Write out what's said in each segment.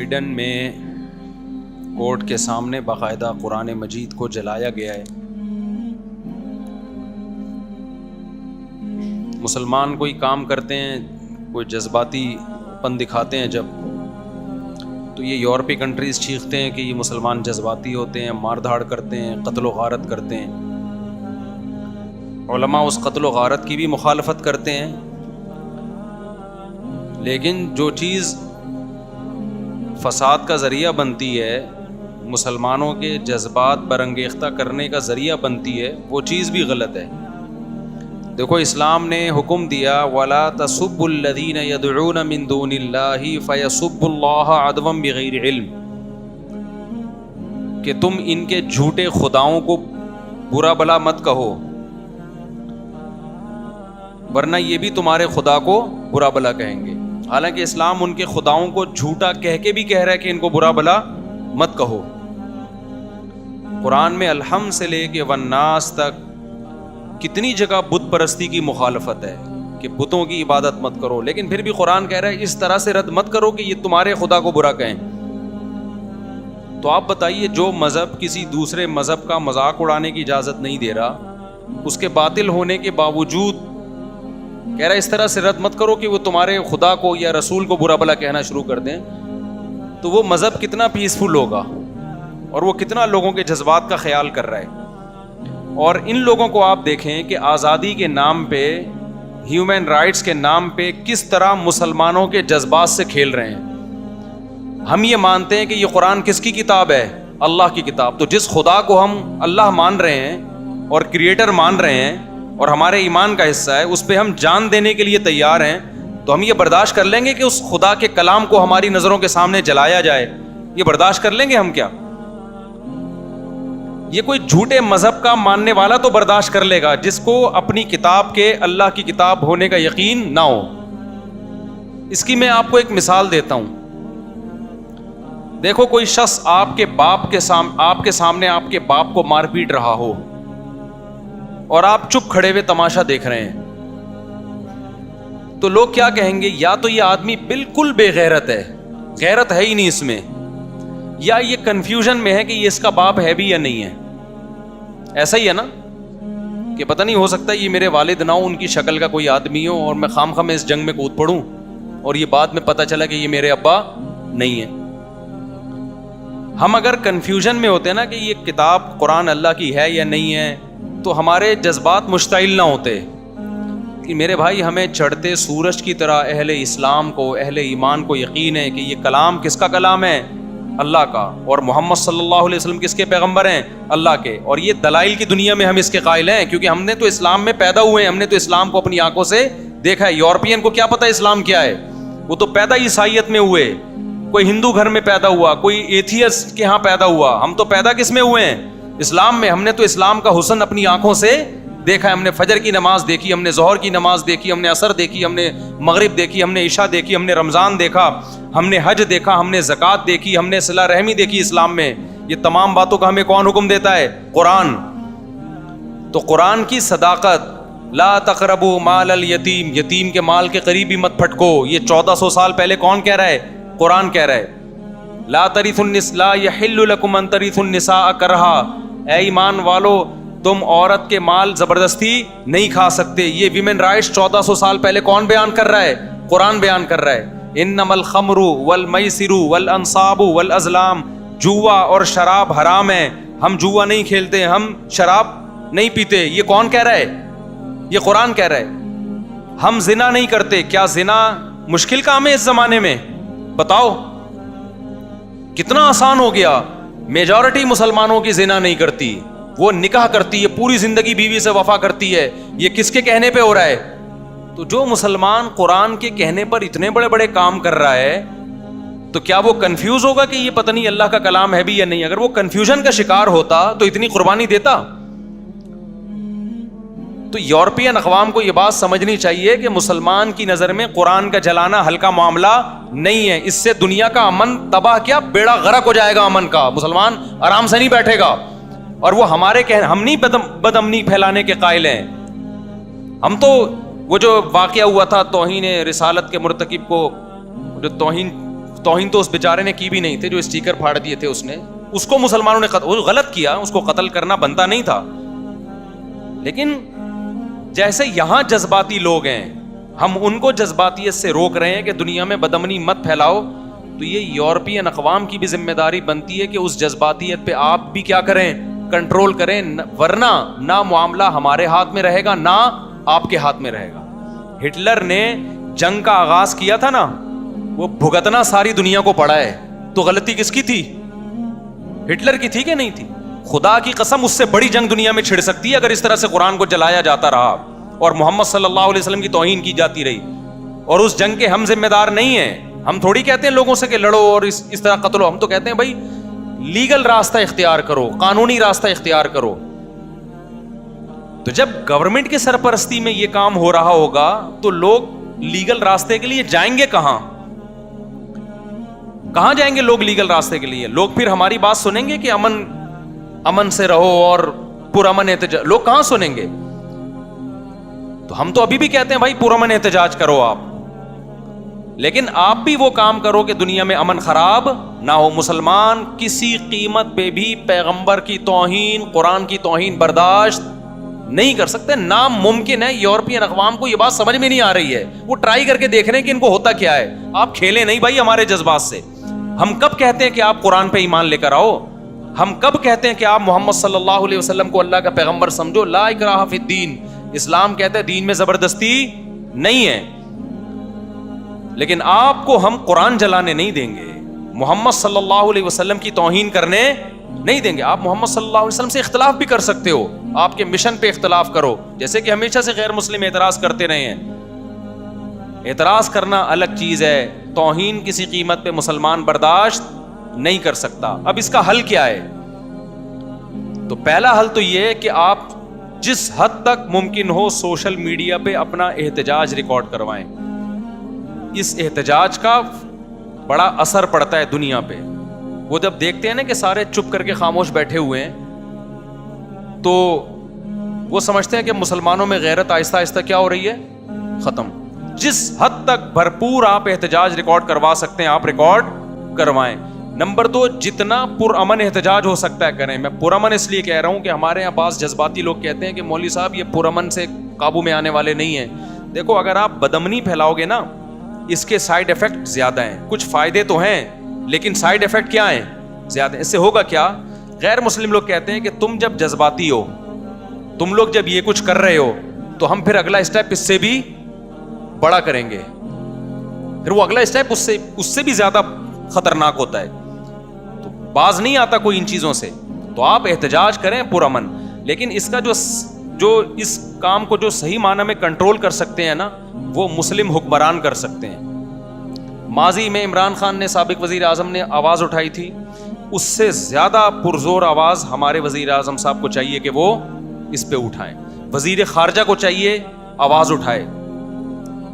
Sweden میں court کے سامنے باقاعدہ قرآن مجید کو جلایا گیا ہے۔ مسلمان کوئی کام کرتے ہیں، کوئی جذباتی پن دکھاتے ہیں جب، تو یہ یورپی کنٹریز چیختے ہیں کہ یہ مسلمان جذباتی ہوتے ہیں، مار دھاڑ کرتے ہیں، قتل و غارت کرتے ہیں۔ علماء اس قتل و غارت کی بھی مخالفت کرتے ہیں، لیکن جو چیز فساد کا ذریعہ بنتی ہے، مسلمانوں کے جذبات برانگیختہ کرنے کا ذریعہ بنتی ہے، وہ چیز بھی غلط ہے۔ دیکھو اسلام نے حکم دیا وَلَا تَسُبُّوا الَّذِينَ يَدْعُونَ مِن دُونِ اللَّهِ فَيَسُبُّوا اللَّهَ عَدْوًا بِغَيْرِ علم، کہ تم ان کے جھوٹے خداؤں کو برا بھلا مت کہو، ورنہ یہ بھی تمہارے خدا کو برا بھلا کہیں گے۔ حالانکہ اسلام ان کے خداؤں کو جھوٹا کہہ کے بھی کہہ رہا ہے کہ ان کو برا بھلا مت کہو۔ قرآن میں الحمد سے لے کے والناس تک کتنی جگہ بت پرستی کی مخالفت ہے کہ بتوں کی عبادت مت کرو، لیکن پھر بھی قرآن کہہ رہا ہے اس طرح سے رد مت کرو کہ یہ تمہارے خدا کو برا کہیں۔ تو آپ بتائیے، جو مذہب کسی دوسرے مذہب کا مذاق اڑانے کی اجازت نہیں دے رہا، اس کے باطل ہونے کے باوجود کہہ رہا ہے اس طرح سے رد مت کرو کہ وہ تمہارے خدا کو یا رسول کو برا بھلا کہنا شروع کر دیں، تو وہ مذہب کتنا پیسفل ہوگا اور وہ کتنا لوگوں کے جذبات کا خیال کر رہا ہے۔ اور ان لوگوں کو آپ دیکھیں کہ آزادی کے نام پہ، ہیومن رائٹس کے نام پہ کس طرح مسلمانوں کے جذبات سے کھیل رہے ہیں۔ ہم یہ مانتے ہیں کہ یہ قرآن کس کی کتاب ہے؟ اللہ کی کتاب۔ تو جس خدا کو ہم اللہ مان رہے ہیں اور کریٹر مان رہے ہیں اور ہمارے ایمان کا حصہ ہے، اس پہ ہم جان دینے کے لیے تیار ہیں، تو ہم یہ برداشت کر لیں گے کہ اس خدا کے کلام کو ہماری نظروں کے سامنے جلایا جائے؟ یہ برداشت کر لیں گے ہم کیا؟ یہ کوئی جھوٹے مذہب کا ماننے والا تو برداشت کر لے گا جس کو اپنی کتاب کے اللہ کی کتاب ہونے کا یقین نہ ہو۔ اس کی میں آپ کو ایک مثال دیتا ہوں۔ دیکھو کوئی شخص آپ کے سامنے آپ کے باپ کو مار پیٹ رہا ہو اور آپ چپ کھڑے ہوئے تماشا دیکھ رہے ہیں، تو لوگ کیا کہیں گے؟ یا تو یہ آدمی بالکل بے غیرت ہے، غیرت ہے ہی نہیں اس میں، یا یہ کنفیوژن میں ہے کہ یہ اس کا باپ ہے بھی یا نہیں ہے۔ ایسا ہی ہے نا کہ پتہ نہیں، ہو سکتا ہے یہ میرے والد نہ ہو، ان کی شکل کا کوئی آدمی ہو اور میں خام اس جنگ میں کود پڑوں اور یہ بعد میں پتہ چلا کہ یہ میرے ابا نہیں ہے۔ ہم اگر کنفیوژن میں ہوتے ہیں نا کہ یہ کتاب قرآن اللہ کی ہے یا نہیں ہے، تو ہمارے جذبات مشتعل نہ ہوتے کہ میرے بھائی ہمیں چڑھتے سورج کی طرح اہل اسلام کو، اہل ایمان کو یقین ہے کہ یہ کلام کس کا کلام ہے؟ اللہ کا، اور محمد صلی اللہ علیہ وسلم کس کے پیغمبر ہیں؟ اللہ کے۔ اور یہ دلائل کی دنیا میں ہم اس کے قائل ہیں، کیونکہ ہم نے تو اسلام میں پیدا ہوئے ہیں، ہم نے تو اسلام کو اپنی آنکھوں سے دیکھا ہے۔ یورپین کو کیا پتا اسلام کیا ہے؟ وہ تو پیدا عیسائیت میں ہوئے، کوئی ہندو گھر میں پیدا ہوا، کوئی ایتھیسٹ کے ہاں پیدا ہوا۔ ہم تو پیدا کس میں ہوئے ہیں؟ اسلام میں۔ ہم نے تو اسلام کا حسن اپنی آنکھوں سے دیکھا ہے۔ ہم نے فجر کی نماز دیکھی، ہم نے ظہر کی نماز دیکھی، ہم نے عصر دیکھی، ہم نے مغرب دیکھی، ہم نے عشاء دیکھی، ہم نے رمضان دیکھا، ہم نے حج دیکھا، ہم نے زکوٰۃ دیکھی، ہم نے صلہ رحمی دیکھی اسلام میں۔ یہ تمام باتوں کا ہمیں کون حکم دیتا ہے؟ قرآن۔ تو قرآن کی صداقت، لا تقربوا مال الیتیم، یتیم کے مال کے قریب بھی مت پھٹکو، یہ 1400 سال پہلے کون کہہ رہا ہے؟ قرآن کہہ رہا ہے۔ لا ترثوا النساء، لا یحل لکم ان ترثوا النساء کرہا، اے ایمان والو تم عورت کے مال زبردستی نہیں کھا سکتے۔ یہ ویمن رائٹس 1400 سال پہلے کون بیان کر رہا ہے؟ قرآن بیان کر رہا ہے۔ انما الخمر والمیسر والانصاب والازلام، جوا اور شراب حرام ہے، ہم جوا نہیں کھیلتے، ہم شراب نہیں پیتے۔ یہ کون کہہ رہا ہے؟ یہ قرآن کہہ رہا ہے۔ ہم زنا نہیں کرتے۔ کیا زنا مشکل کام ہے اس زمانے میں؟ بتاؤ، کتنا آسان ہو گیا۔ میجورٹی مسلمانوں کی زنا نہیں کرتی، وہ نکاح کرتی ہے، پوری زندگی بیوی سے وفا کرتی ہے۔ یہ کس کے کہنے پہ ہو رہا ہے؟ تو جو مسلمان قرآن کے کہنے پر اتنے بڑے بڑے کام کر رہا ہے، تو کیا وہ کنفیوز ہوگا کہ یہ پتہ نہیں اللہ کا کلام ہے بھی یا نہیں؟ اگر وہ کنفیوژن کا شکار ہوتا تو اتنی قربانی دیتا؟ تو یورپین اقوام کو یہ بات سمجھنی چاہیے کہ مسلمان کی نظر میں قرآن کا جلانا ہلکا معاملہ نہیں ہے۔ اس سے دنیا کا امن تباہ، کیا بیڑا غرق ہو جائے گا امن کا۔ مسلمان آرام سے نہیں بیٹھے گا، اور وہ ہمارے ہم نہیں بد امنی پھیلانے کے قائل ہیں۔ ہم تو وہ جو واقعہ ہوا تھا توہین رسالت کے مرتکب کو جو توہین توہین تو اس بیچارے نے کی بھی نہیں تھے جو اسٹیکر پھاڑ دیے تھے اس نے, اس کو مسلمانوں نے غلط کیا, اس کو قتل کرنا بنتا نہیں تھا. لیکن جیسے یہاں جذباتی لوگ ہیں, ہم ان کو جذباتیت سے روک رہے ہیں کہ دنیا میں بدامنی مت پھیلاؤ, تو یہ یورپین اقوام کی بھی ذمہ داری بنتی ہے کہ اس جذباتیت پہ آپ بھی کیا کریں, کنٹرول کریں, ورنہ نہ معاملہ ہمارے ہاتھ میں رہے گا نہ آپ کے ہاتھ میں رہے گا. ہٹلر نے جنگ کا آغاز کیا تھا نا, وہ بھگتنا ساری دنیا کو پڑا ہے, تو غلطی کس کی تھی؟ ہٹلر کی تھی کہ نہیں تھی؟ خدا کی قسم اس سے بڑی جنگ دنیا میں چھڑ سکتی ہے اگر اس طرح سے قرآن کو جلایا جاتا رہا اور محمد صلی اللہ علیہ وسلم کی توہین کی جاتی رہی, اور اس جنگ کے ہم ذمہ دار نہیں ہیں. ہم تھوڑی کہتے ہیں لوگوں سے کہ لڑو اور اس طرح قتل ہو, ہم تو کہتے ہیں بھائی لیگل راستہ اختیار کرو, قانونی راستہ اختیار کرو. تو جب گورنمنٹ کی سرپرستی میں یہ کام ہو رہا ہوگا تو لوگ لیگل راستے کے لیے جائیں گے کہاں جائیں گے لوگ لیگل راستے کے لیے؟ لوگ پھر ہماری بات سنیں گے کہ امن سے رہو اور پرامن احتجاج, لوگ کہاں سنیں گے؟ تو ہم تو ابھی بھی کہتے ہیں بھائی پرامن احتجاج کرو آپ, لیکن آپ بھی وہ کام کرو کہ دنیا میں امن خراب نہ ہو. مسلمان کسی قیمت پہ بھی پیغمبر کی توہین, قرآن کی توہین برداشت نہیں کر سکتے, ناممکن ہے. یورپین اقوام کو یہ بات سمجھ میں نہیں آ رہی ہے, وہ ٹرائی کر کے دیکھ رہے ہیں کہ ان کو ہوتا کیا ہے. آپ کھیلیں نہیں بھائی ہمارے جذبات سے. ہم کب کہتے ہیں کہ آپ قرآن پہ ایمان لے کر آؤ؟ ہم کب کہتے ہیں کہ آپ محمد صلی اللہ علیہ وسلم کو اللہ کا پیغمبر سمجھو؟ لا اکراہ فی الدین, اسلام کہتا ہے دین میں زبردستی نہیں ہے. لیکن آپ کو ہم قرآن جلانے نہیں دیں گے, محمد صلی اللہ علیہ وسلم کی توہین کرنے نہیں دیں گے. آپ محمد صلی اللہ علیہ وسلم سے اختلاف بھی کر سکتے ہو, آپ کے مشن پہ اختلاف کرو, جیسے کہ ہمیشہ سے غیر مسلم اعتراض کرتے رہے ہیں. اعتراض کرنا الگ چیز ہے, توہین کسی قیمت پہ مسلمان برداشت نہیں کر سکتا. اب اس کا حل کیا ہے؟ تو پہلا حل تو یہ ہے کہ آپ جس حد تک ممکن ہو سوشل میڈیا پہ اپنا احتجاج ریکارڈ کروائیں. اس احتجاج کا بڑا اثر پڑتا ہے دنیا پہ. وہ جب دیکھتے ہیں نا کہ سارے چپ کر کے خاموش بیٹھے ہوئے ہیں, تو وہ سمجھتے ہیں کہ مسلمانوں میں غیرت آہستہ آہستہ کیا ہو رہی ہے, ختم. جس حد تک بھرپور آپ احتجاج ریکارڈ کروا سکتے ہیں آپ ریکارڈ کروائیں. نمبر 2, جتنا پرامن احتجاج ہو سکتا ہے کریں. میں پرامن اس لیے کہہ رہا ہوں کہ ہمارے یہاں بعض جذباتی لوگ کہتے ہیں کہ مولوی صاحب یہ پرامن سے قابو میں آنے والے نہیں ہیں. دیکھو, اگر آپ بدامنی پھیلاؤ گے نا, اس کے سائیڈ افیکٹ زیادہ ہیں. کچھ فائدے تو ہیں لیکن سائیڈ افیکٹ کیا ہیں, زیادہ. اس سے ہوگا کیا؟ غیر مسلم لوگ کہتے ہیں کہ تم جب جذباتی ہو, تم لوگ جب یہ کچھ کر رہے ہو, تو ہم پھر اگلا اسٹیپ اس سے بھی بڑا کریں گے. پھر وہ اگلا اسٹیپ اس سے بھی زیادہ خطرناک ہوتا ہے. تو باز نہیں آتا کوئی ان چیزوں سے. تو آپ احتجاج کریں پرامن, لیکن اس کا جو اس کام کو جو صحیح معنی میں کنٹرول کر سکتے ہیں نا, وہ مسلم حکمران کر سکتے ہیں. ماضی میں عمران خان نے, سابق وزیر اعظم نے آواز اٹھائی تھی, اس سے زیادہ پرزور آواز ہمارے وزیر اعظم صاحب کو چاہیے کہ وہ اس پہ اٹھائیں. وزیر خارجہ کو چاہیے آواز اٹھائے,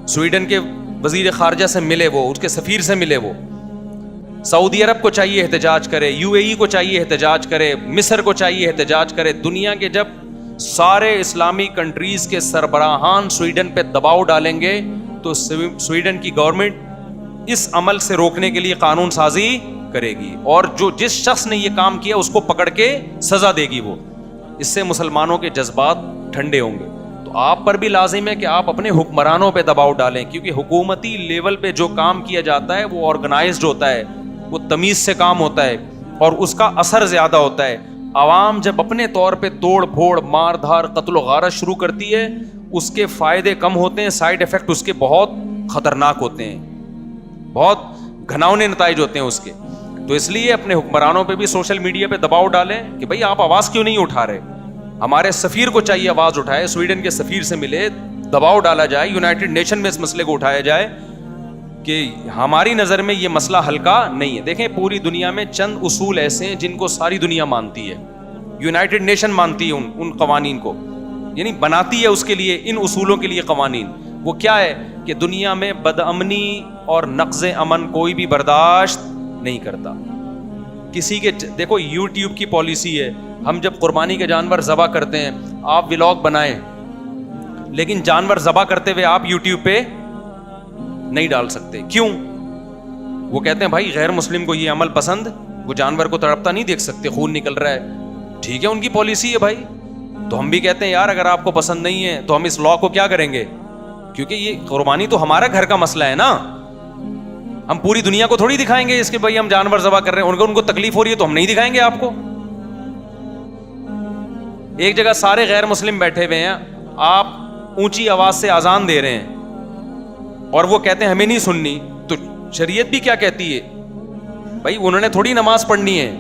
سویڈن کے وزیر خارجہ سے ملے, وہ اس کے سفیر سے ملے. وہ سعودی عرب کو چاہیے احتجاج کرے, UAE کو چاہیے احتجاج کرے, مصر کو چاہیے احتجاج کرے. دنیا کے جب سارے اسلامی کنٹریز کے سربراہان سویڈن پہ دباؤ ڈالیں گے تو سویڈن کی گورنمنٹ اس عمل سے روکنے کے لیے قانون سازی کرے گی, اور جس شخص نے یہ کام کیا اس کو پکڑ کے سزا دے گی. وہ اس سے مسلمانوں کے جذبات ٹھنڈے ہوں گے. تو آپ پر بھی لازم ہے کہ آپ اپنے حکمرانوں پہ دباؤ ڈالیں, کیونکہ حکومتی لیول پہ جو کام کیا جاتا ہے وہ آرگنائزڈ ہوتا ہے, وہ تمیز سے کام ہوتا ہے, اور اس کا اثر زیادہ ہوتا ہے. عوام جب اپنے طور پہ توڑ پھوڑ, مار دھار, قتل و غارت شروع کرتی ہے, اس کے فائدے کم ہوتے ہیں, سائیڈ افیکٹ اس کے بہت خطرناک ہوتے ہیں, بہت گھناؤنے نتائج ہوتے ہیں اس کے. تو اس لیے اپنے حکمرانوں پہ بھی سوشل میڈیا پہ دباؤ ڈالیں کہ بھائی آپ آواز کیوں نہیں اٹھا رہے. ہمارے سفیر کو چاہیے آواز اٹھائے, سویڈن کے سفیر سے ملے, دباؤ ڈالا جائے, یونائٹڈ نیشن میں اس مسئلے کو اٹھایا جائے کہ ہماری نظر میں یہ مسئلہ ہلکا نہیں ہے. دیکھیں, پوری دنیا میں چند اصول ایسے ہیں جن کو ساری دنیا مانتی ہے. یونائٹڈ نیشن مانتی ہے ان قوانین کو, یعنی بناتی ہے اس کے لیے, ان اصولوں کے لیے قوانین. وہ کیا ہے کہ دنیا میں بدامنی اور نقض امن کوئی بھی برداشت نہیں کرتا کسی کے. دیکھو, یوٹیوب کی پالیسی ہے, ہم جب قربانی کے جانور ذبح کرتے ہیں, آپ ولاگ بنائیں, لیکن جانور ذبح کرتے ہوئے آپ یوٹیوب پہ نہیں ڈال سکتے. کیوں؟ وہ کہتے ہیں بھائی غیر مسلم کو یہ عمل پسند, وہ جانور کو تڑپتا نہیں دیکھ سکتے, خون نکل رہا ہے, ٹھیک ہے ان کی پالیسی ہے بھائی. تو ہم بھی کہتے ہیں یار اگر آپ کو پسند نہیں ہے تو ہم اس لا کو کیا کریں گے, کیونکہ یہ قربانی تو ہمارا گھر کا مسئلہ ہے نا, ہم پوری دنیا کو تھوڑی دکھائیں گے اس کے بھائی ہم جانور ذبح کر رہے ہیں, ان کو تکلیف ہو رہی ہے تو ہم نہیں دکھائیں گے آپ کو. ایک جگہ سارے غیر مسلم بیٹھے ہوئے ہیں, آپ اونچی آواز سے اذان دے رہے ہیں اور وہ کہتے ہیں ہمیں نہیں سننی, تو شریعت بھی کیا کہتی ہے بھائی انہوں نے تھوڑی نماز پڑھنی ہے,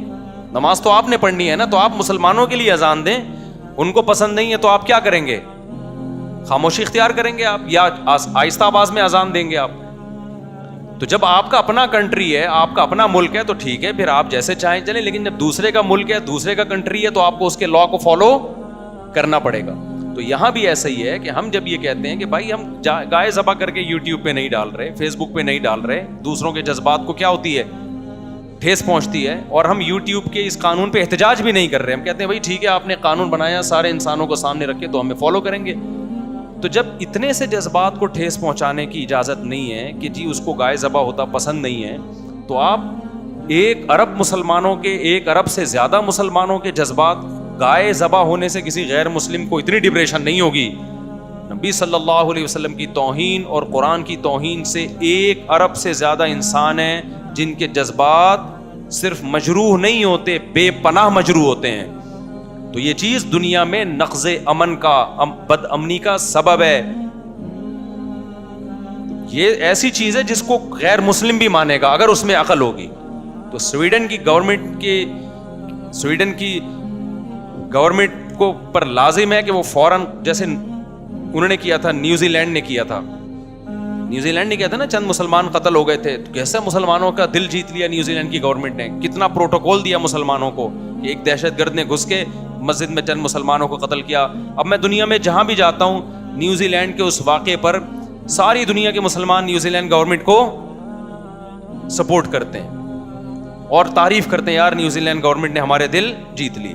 نماز تو آپ نے پڑھنی ہے نا, تو آپ مسلمانوں کے لیے اذان دیں, ان کو پسند نہیں ہے تو آپ کیا کریں گے, خاموشی اختیار کریں گے آپ یا آہستہ آواز میں اذان دیں گے آپ. تو جب آپ کا اپنا کنٹری ہے, آپ کا اپنا ملک ہے تو ٹھیک ہے, پھر آپ جیسے چاہیں چلیں, لیکن جب دوسرے کا ملک ہے, دوسرے کا کنٹری ہے, تو آپ کو اس کے لا کو فالو کرنا پڑے گا. تو یہاں بھی ایسا ہی ہے کہ ہم جب یہ کہتے ہیں کہ بھائی ہم گائے ذبح کر کے یوٹیوب پہ نہیں ڈال رہے, فیس بک پہ نہیں ڈال رہے, دوسروں کے جذبات کو کیا ہوتی ہے, ٹھیس پہنچتی ہے, اور ہم یوٹیوب کے اس قانون پہ احتجاج بھی نہیں کر رہے, ہم کہتے ہیں بھائی ٹھیک ہے آپ نے قانون بنایا سارے انسانوں کو سامنے رکھے تو ہمیں فالو کریں گے. تو جب اتنے سے جذبات کو ٹھیس پہنچانے کی اجازت نہیں ہے کہ جی اس کو گائے ذبح ہوتا پسند نہیں ہے, تو آپ 1 ارب مسلمانوں کے, 1 ارب سے زیادہ مسلمانوں کے جذبات گائے ذبح ہونے سے کسی غیر مسلم کو اتنی ڈپریشن نہیں ہوگی. نبی صلی اللہ علیہ وسلم کی توہین اور قرآن کی توہین سے 1 ارب سے زیادہ انسان ہیں جن کے جذبات صرف مجروح نہیں ہوتے, بے پناہ مجروح ہوتے ہیں. تو یہ چیز دنیا میں نقض امن کا, بد امنی کا سبب ہے. یہ ایسی چیز ہے جس کو غیر مسلم بھی مانے گا اگر اس میں عقل ہوگی. تو سویڈن کی گورنمنٹ کو پر لازم ہے کہ وہ فوراً, جیسے انہوں نے کیا تھا, نیوزی لینڈ نے کیا تھا نا, چند مسلمان قتل ہو گئے تھے, تو کیسے مسلمانوں کا دل جیت لیا نیوزی لینڈ کی گورنمنٹ نے, کتنا پروٹوکول دیا مسلمانوں کو, کہ ایک دہشت گرد نے گھس کے مسجد میں چند مسلمانوں کو قتل کیا. اب میں دنیا میں جہاں بھی جاتا ہوں, نیوزی لینڈ کے اس واقعے پر ساری دنیا کے مسلمان نیوزی لینڈ گورنمنٹ کو سپورٹ کرتے ہیں اور تعریف کرتے ہیں, یار نیوزی لینڈ گورنمنٹ نے ہمارے دل جیت لیے.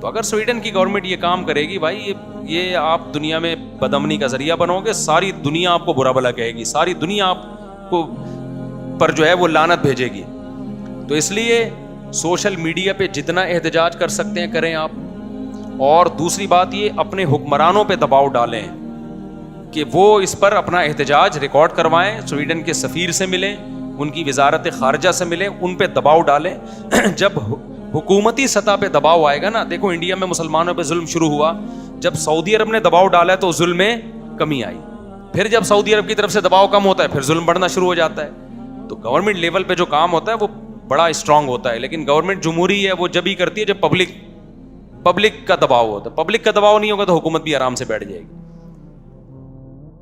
تو اگر سویڈن کی گورنمنٹ یہ کام کرے گی بھائی, یہ آپ دنیا میں بدامنی کا ذریعہ بنو گے, ساری دنیا آپ کو برا بھلا کہے گی, ساری دنیا آپ کو پر جو ہے وہ لعنت بھیجے گی. تو اس لیے سوشل میڈیا پہ جتنا احتجاج کر سکتے ہیں کریں آپ. اور دوسری بات یہ, اپنے حکمرانوں پہ دباؤ ڈالیں کہ وہ اس پر اپنا احتجاج ریکارڈ کروائیں, سویڈن کے سفیر سے ملیں, ان کی وزارت خارجہ سے ملیں, ان پہ دباؤ ڈالیں. جب حکومتی سطح پہ دباؤ آئے گا نا, دیکھو انڈیا میں مسلمانوں پہ ظلم شروع ہوا, جب سعودی عرب نے دباؤ ڈالا تو ظلم میں کمی آئی, پھر جب سعودی عرب کی طرف سے دباؤ کم ہوتا ہے پھر ظلم بڑھنا شروع ہو جاتا ہے. تو گورنمنٹ لیول پہ جو کام ہوتا ہے وہ بڑا اسٹرانگ ہوتا ہے, لیکن گورنمنٹ جمہوری ہے وہ جب ہی کرتی ہے جب پبلک کا دباؤ ہوتا ہے. پبلک کا دباؤ نہیں ہوگا تو حکومت بھی آرام سے بیٹھ جائے گی.